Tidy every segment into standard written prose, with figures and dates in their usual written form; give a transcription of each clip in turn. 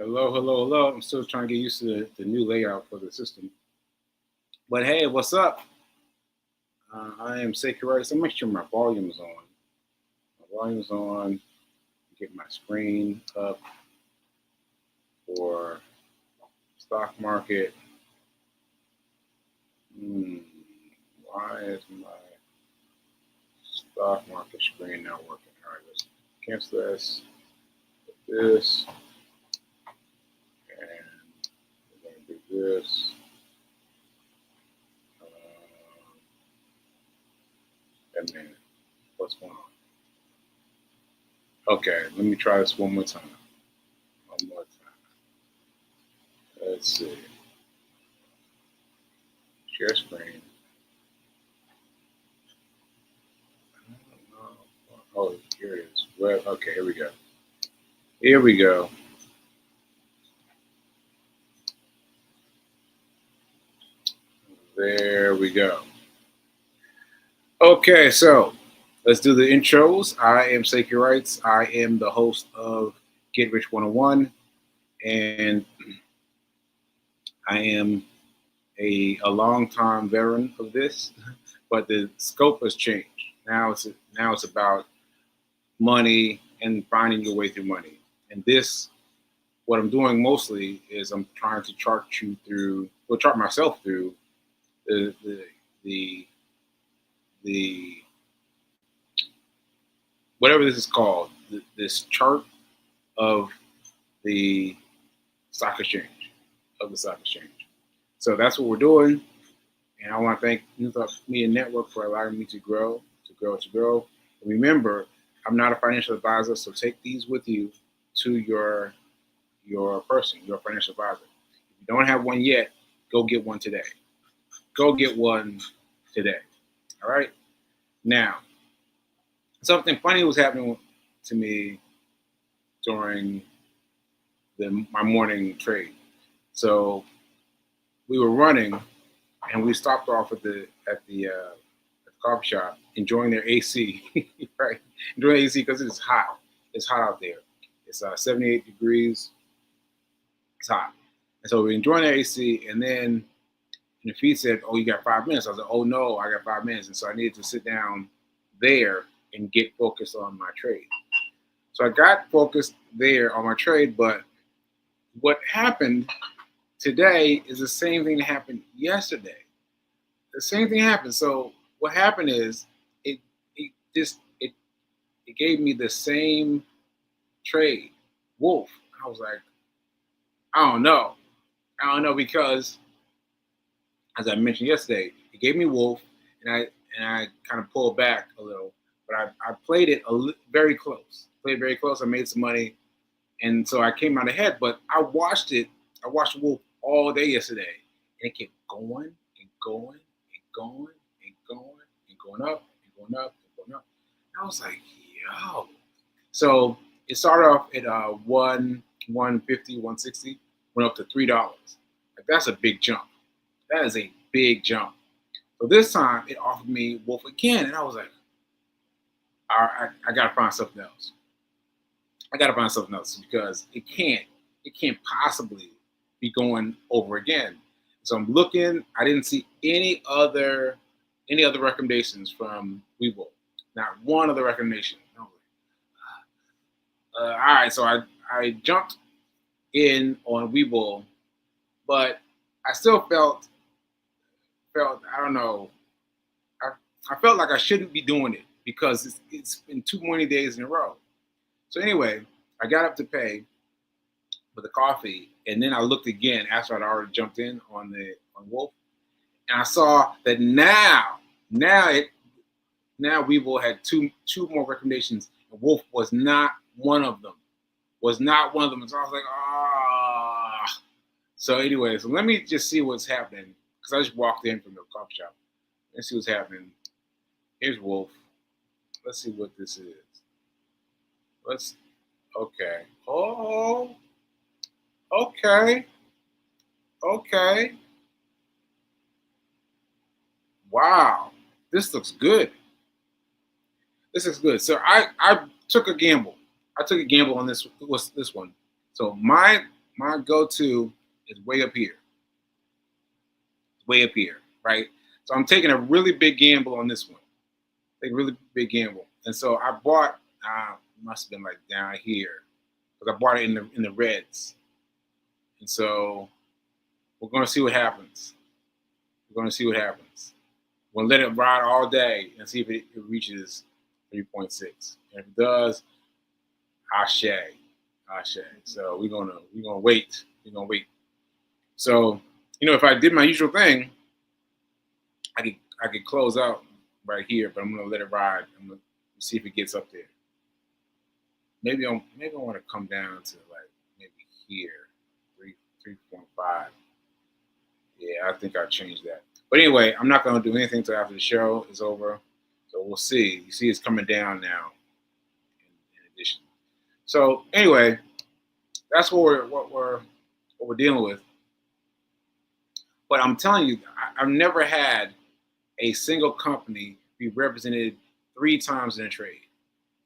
Hello, hello, hello. I'm still trying to get used to the new layout for the system. But hey, what's up? I am sekouwritesdotcom. So make sure my volume is on. My volume is on. Get my screen up for stock market. Why is my stock market screen not working? All right, let's cancel this. Put this. And we're going to do this. A minute. What's going on? Okay, let me try this one more time. One more time. Let's see. Share screen. Oh, here it is. Well, okay, here we go. Here we go. There we go. Okay, so let's do the intros. I am sekouwrites. I am the host of Get Rich 101, and I am a long-time veteran of this, but the scope has changed. Now it's about money and finding your way through money. And this, what I'm doing mostly is I'm trying to chart myself through the whatever this is called, this chart of the stock exchange, So that's what we're doing. And I want to thank New Thought Media Network for allowing me to grow. And remember, I'm not a financial advisor, so take these with you to your financial advisor. If you don't have one yet, go get one today. All right? Now, something funny was happening to me during my morning trade. So we were running, and we stopped off at the coffee shop, enjoying their AC, right? Enjoying AC because it's hot. It's hot out there. It's 78 degrees. It's hot. And so we're enjoying their AC, and then the feed said, "Oh, you got 5 minutes." I was like, "Oh no, I got 5 minutes." And so I needed to sit down there and get focused on my trade. So I got focused there on my trade, but what happened today is the same thing that happened yesterday. The same thing happened. So what happened is it gave me the same trade, wolf. I was like, I don't know because, as I mentioned yesterday, it gave me wolf, and I kind of pulled back a little, but I played it very close. I made some money, and so I came out ahead. But I watched wolf all day yesterday, and it kept going and going and going and going and going up and going up and going up. And I was like, yo. So it started off at 150, 160, went up to $3. Like, that's a big jump. That is a big jump. So this time it offered me wolf again, and I was like, I gotta find something else. Because it can't possibly be going over again. So I'm looking. I didn't see any other recommendations from Webull. Not one other recommendation. No. All right, so I jumped in on Webull, but I still felt I don't know. I felt like I shouldn't be doing it because it's been too many days in a row. So anyway, I got up to pay for the coffee, and then I looked again after I'd already jumped in on Wolf, and I saw that now Webull had two more recommendations, and Wolf was not one of them. So I was like, ah. So anyway, so let me just see what's happening, because I just walked in from the coffee shop. Let's see what's happening. Here's Wolf. Let's see what this is. Okay. Oh, okay. Wow, this looks good. So I took a gamble. On this one. So my my go-to is way up here. Way up here, right? So I'm taking a really big gamble on this one. Take a really big gamble. And so I bought, must have been like down here, because I bought it in the reds. And so we're going to see what happens. We're going to see what happens. We're going to let it ride all day and see if it reaches 3.6. And if it does, ashe. So we're gonna wait. We're gonna wait. So, if I did my usual thing, I could close out right here, but I'm gonna let it ride. I'm gonna see if it gets up there. Maybe I want to come down to like maybe here, 3.5. Yeah, I think I'll change that. But anyway, I'm not gonna do anything until after the show is over. So we'll see. You see, it's coming down now. In addition. So anyway, that's what we're dealing with. But I'm telling you, I've never had a single company be represented 3 times in a trade.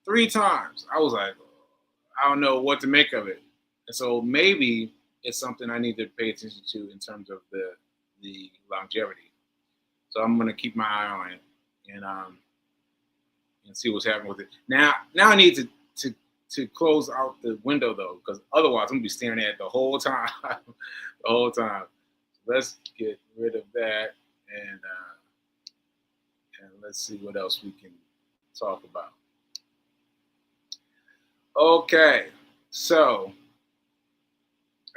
3 times. I was like, I don't know what to make of it. And so maybe it's something I need to pay attention to in terms of the longevity. So I'm gonna keep my eye on it and see what's happening with it. Now I need to close out the window though, because otherwise I'm gonna be staring at it the whole time. The whole time. So let's get rid of that and let's see what else we can talk about. Okay, so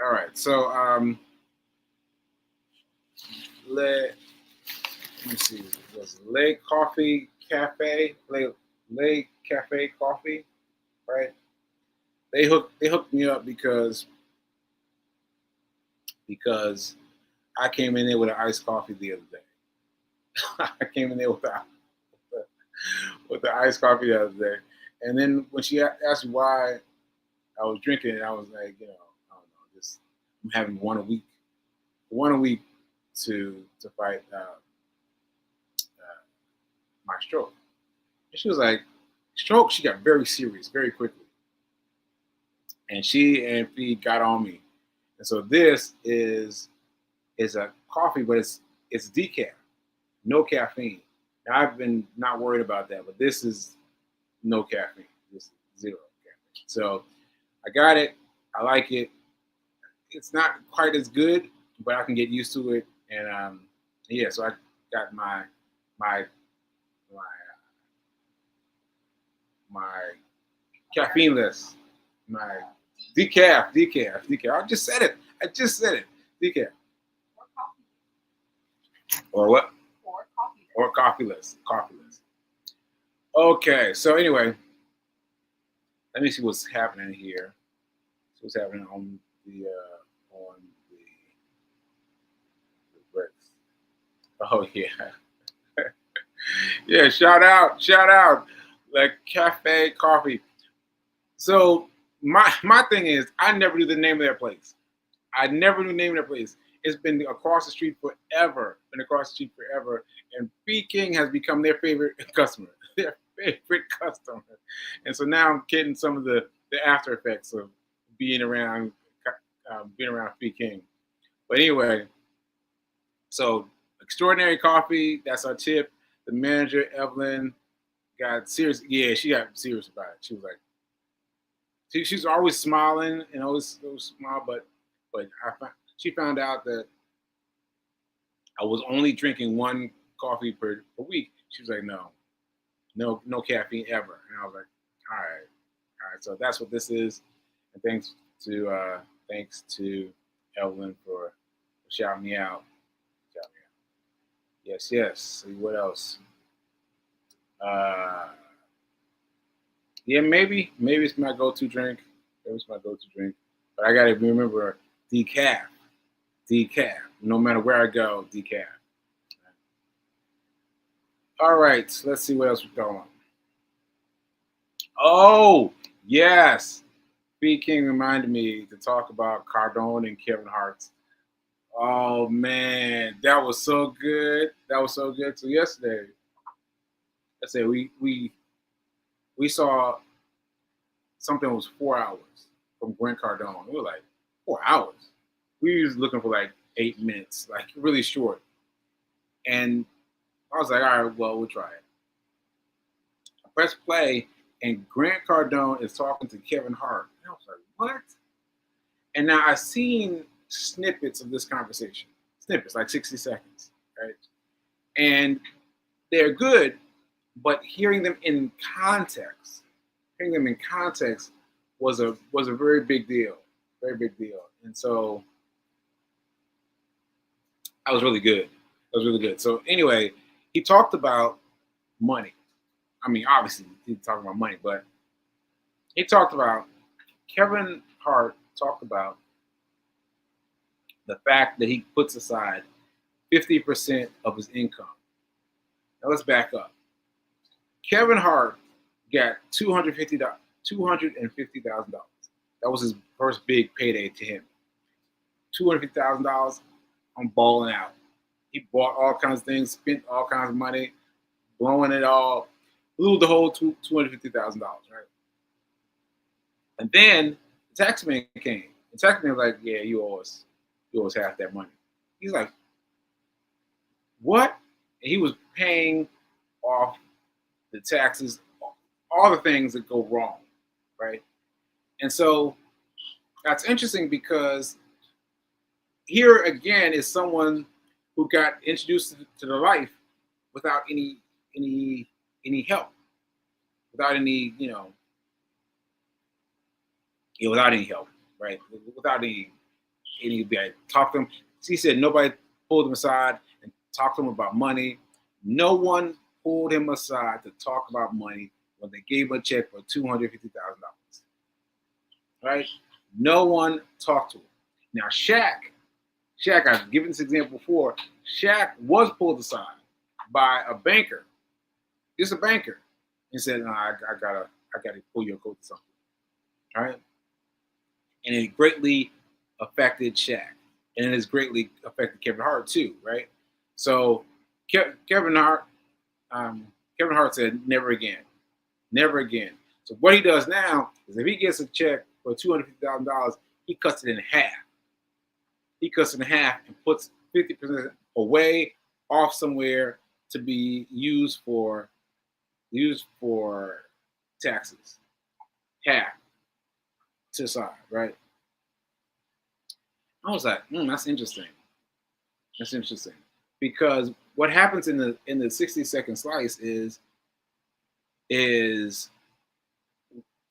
all right, so let me see. Was it Le Coffee Cafe? Le Cafe Coffee, right? They hooked me up because I came in there with an iced coffee the other day. I came in there with the iced coffee the other day, and then when she asked me why I was drinking it, I was like, I don't know, I'm having one a week to fight my stroke. And she was like, stroke. She got very serious very quickly, and she and Fee got on me. And so this is a coffee, but it's decaf, no caffeine. Now I've been not worried about that, but this is no caffeine. This is 0 caffeine. So I got it. I like it. It's not quite as good, but I can get used to it. And yeah, so I got my caffeine list, my decaf. I just said it. Decaf. Or what? Or coffee list. Okay, so anyway, let me see what's happening here. See what's happening on the bricks. Oh yeah. Yeah, shout out. Like Cafe Coffee. So my thing is, I never knew the name of their place. It's been across the street forever. And B King has become their favorite customer. And so now I'm getting some of the after effects of being around B King. But anyway, so extraordinary coffee. That's our tip. The manager, Evelyn, got serious. Yeah, she got serious about it. She was like, she's always smiling and always smile, but she found out that I was only drinking 1 coffee per week. She was like, no caffeine ever. And I was like, all right. So that's what this is. And thanks to Evelyn for shouting me out. Yes. See what else? Yeah, maybe it's my go-to drink. But I gotta remember decaf. No matter where I go, decaf. All right, so let's see what else we're going on. Oh, yes. B King reminded me to talk about Cardone and Kevin Hart's. Oh man, that was so good. So yesterday, let's say we saw something that was 4 hours from Grant Cardone. We were like, 4 hours. We was looking for like 8 minutes, like really short. And I was like, all right, well, we'll try it. I press play, and Grant Cardone is talking to Kevin Hart. And I was like, what? And now I've seen snippets of this conversation, snippets like 60 seconds, right? And they're good, but hearing them in context, was a very big deal, very big deal. And so I was really good. It was really good. So anyway, he talked about money. I mean, obviously he talked about money, but he talked about Kevin Hart talked about the fact that he puts aside 50% of his income. Now let's back up. Kevin Hart got $250,000. That was his first big payday to him. $250,000. I'm balling out. He bought all kinds of things, spent all kinds of money, blowing it all, blew the whole $250,000, right? And then the tax man came. The tax man was like, "Yeah, you owe us half that money." He's like, "What?" And he was paying off the taxes, all the things that go wrong, right? And so that's interesting because here again is someone who got introduced to the life without any help, without any without any help, right? Without any talk to him. He said nobody pulled him aside and talked to him about money. No one pulled him aside to talk about money when they gave him a check for $250,000, right? No one talked to him. Now Shaq, I've given this example before. Shaq was pulled aside by a banker, just a banker, and said, "No, I gotta pull your coat to something." All right, and it greatly affected Shaq, and it has greatly affected Kevin Hart too, right? So Kevin Hart said, "Never again, never again." So what he does now is, if he gets a check for $250,000, he cuts it in half. He cuts it in half and puts 50% away off somewhere to be used for taxes. Half to the side, right? I was like, that's interesting. That's interesting. Because what happens in the 60-second slice is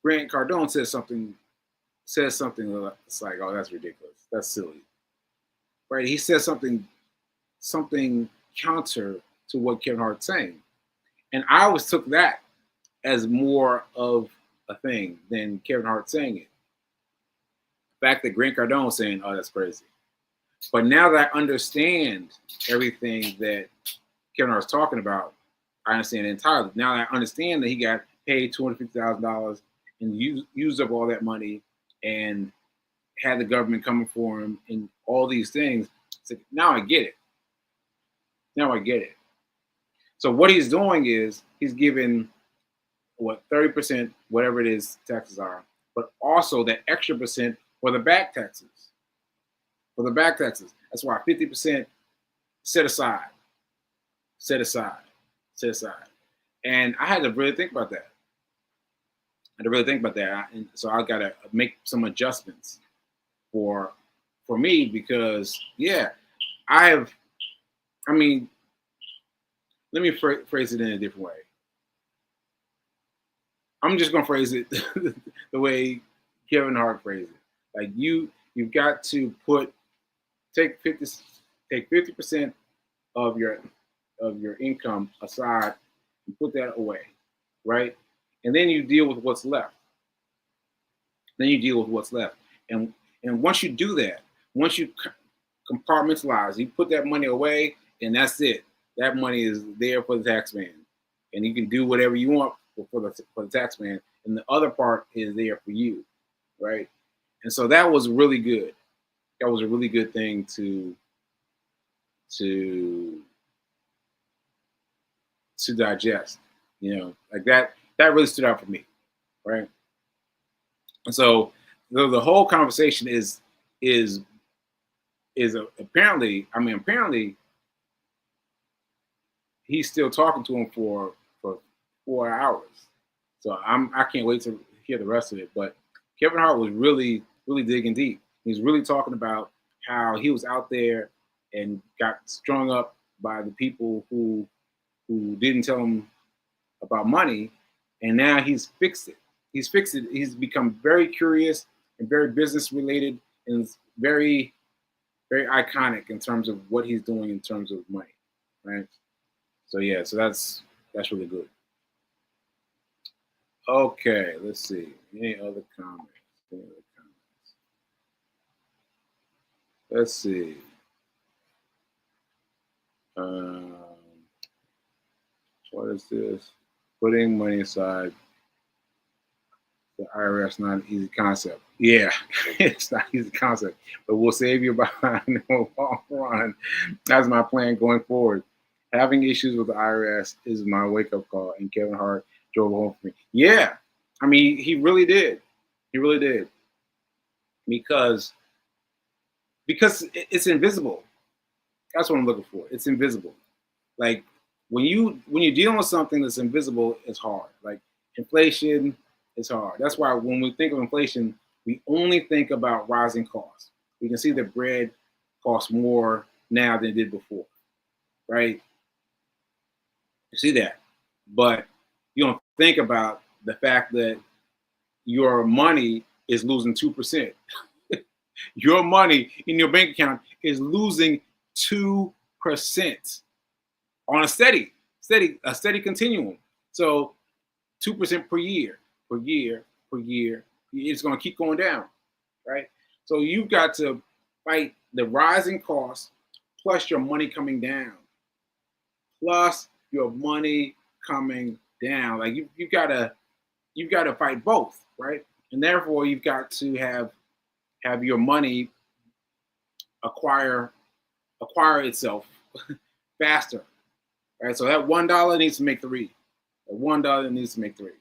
Grant Cardone says something it's like, "Oh, that's ridiculous. That's silly." Right? He says something counter to what Kevin Hart's saying. And I always took that as more of a thing than Kevin Hart saying it. The fact that Grant Cardone was saying, "Oh, that's crazy." But now that I understand everything that Kevin Hart's talking about, I understand it entirely. Now that I understand that he got paid $250,000 and used up all that money and had the government coming for him and all these things. So now I get it. Now I get it. So what he's doing is he's giving 30%, whatever it is, taxes are, but also that extra percent for the back taxes. For the back taxes. That's why 50% set aside. And I had to really think about that. And so I got to make some adjustments for me because, yeah, let me phrase it in a different way. I'm just going to phrase it the way Kevin Hart phrased it. Like you've got to take 50% of your income aside and put that away, right? And then you deal with what's left. And once you do that, once you compartmentalize, you put that money away, and that's it. That money is there for the tax man, and you can do whatever you want for the tax man, and the other part is there for you, right? And so that was really good. That was a really good thing to digest, like that really stood out for me, right? And so the whole conversation is is apparently, apparently he's still talking to him for 4 hours. So I can't wait to hear the rest of it. But Kevin Hart was really digging deep. He's really talking about how he was out there and got strung up by the people who didn't tell him about money, and now he's fixed it. He's fixed it. He's become very curious and very business related, and very iconic in terms of what he's doing in terms of money, right? So yeah, so that's really good. Okay, let's see. Any other comments? Let's see. Um, what is this? Putting money aside. The IRS not an easy concept. Yeah, it's not an easy concept, but we'll save you behind in the long run. That's my plan going forward. Having issues with the IRS is my wake-up call, and Kevin Hart drove home for me. Yeah, I mean, he really did. He really did. Because it's invisible. That's what I'm looking for. It's invisible. Like when you're dealing with something that's invisible, it's hard. Like inflation is hard. That's why when we think of inflation, we only think about rising costs. We can see that bread costs more now than it did before, right? You see that, but you don't think about the fact that your money is losing 2%. Your money in your bank account is losing 2% on a steady continuum. So 2% per year. It's going to keep going down, right? So you've got to fight the rising costs plus your money coming down. Like you've got to fight both, right? And therefore you've got to have your money acquire itself faster, right? So that $1 needs to make three. That $1 needs to make three.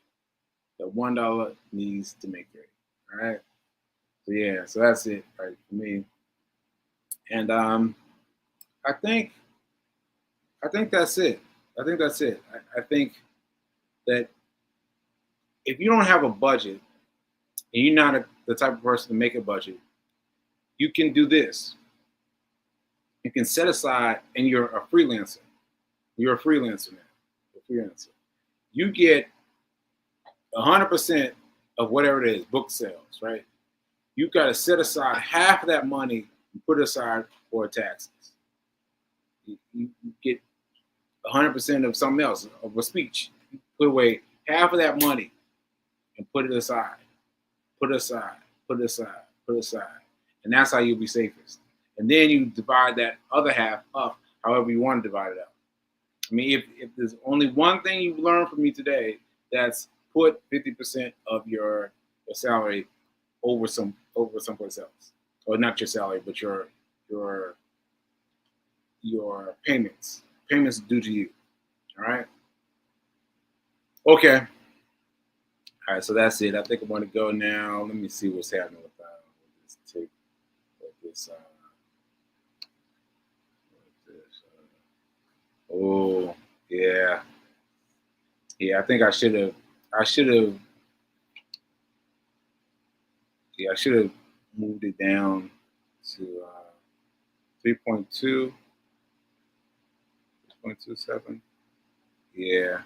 That $1 needs to make three. All right. So yeah, so that's it, right, for me. And I think that's it. I think that if you don't have a budget and you're not the type of person to make a budget, you can do this. You can set aside, and you're a freelancer. You're a freelancer now. You're a freelancer. You get 100% of whatever it is, book sales, right? You've got to set aside half of that money and put it aside for taxes. You get 100% of something else, of a speech. You put away half of that money and put it aside. Put it aside. Put it aside. Put it aside. And that's how you'll be safest. And then you divide that other half up however you want to divide it up. I mean, if there's only one thing you've learned from me today, that's put 50% of your salary over someplace else, or not your salary, but your payments due to you. All right. Okay. All right. So that's it. I think I want to go now. Let me see what's happening with this tape. Oh yeah. I think I should have moved it down to 3.2, 3.27. Yeah.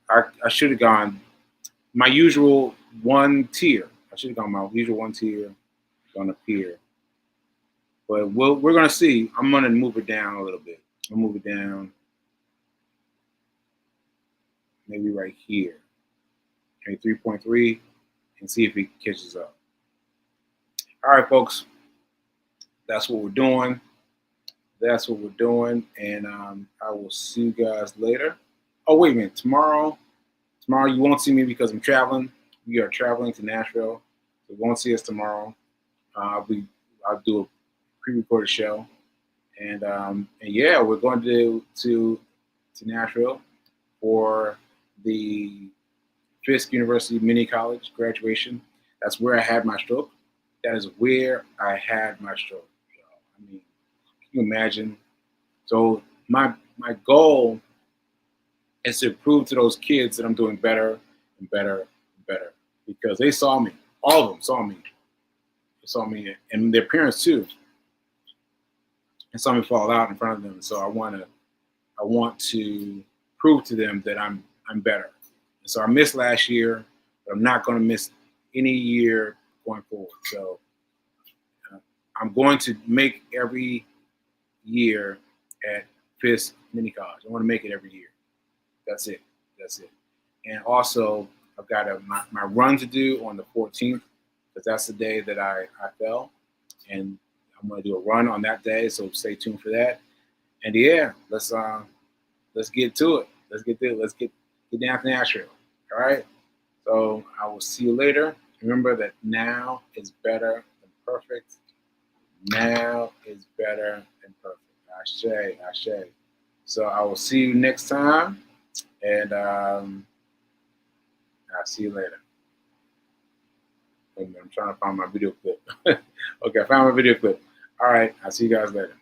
I should have gone my usual one tier. Gone up here. But we're going to see. I'm going to move it down a little bit. I'll move it down maybe right here. Okay, 3.3, and see if it catches up. All right, folks. That's what we're doing. And I will see you guys later. Oh, wait a minute. Tomorrow you won't see me because I'm traveling. We are traveling to Nashville. So you won't see us tomorrow. I'll do a pre-recorded show. And yeah, we're going to Nashville for the Fisk University Mini College graduation. That's where I had my stroke. that is where I had my stroke. I mean, can you imagine? So my goal is to prove to those kids that I'm doing better and better and better, because they saw me. All of them saw me. They saw me, and their parents too, and saw me fall out in front of them. So I want to prove to them that I'm better. And so I missed last year, but I'm not going to miss any year going forward. So I'm going to make every year at Fisk Mini College. I want to make it every year. That's it. That's it. And also, I've got my run to do on the 14th, because that's the day that I fell. And I'm going to do a run on that day, so stay tuned for that. And yeah, let's get to it. Let's get there. Let's get down to Nashville. All right. So I will see you later. Remember that now is better than perfect. Now is better than perfect. Ashe, ashe. So I will see you next time, and I'll see you later. I'm trying to find my video clip. Okay, I found my video clip. All right, I'll see you guys later.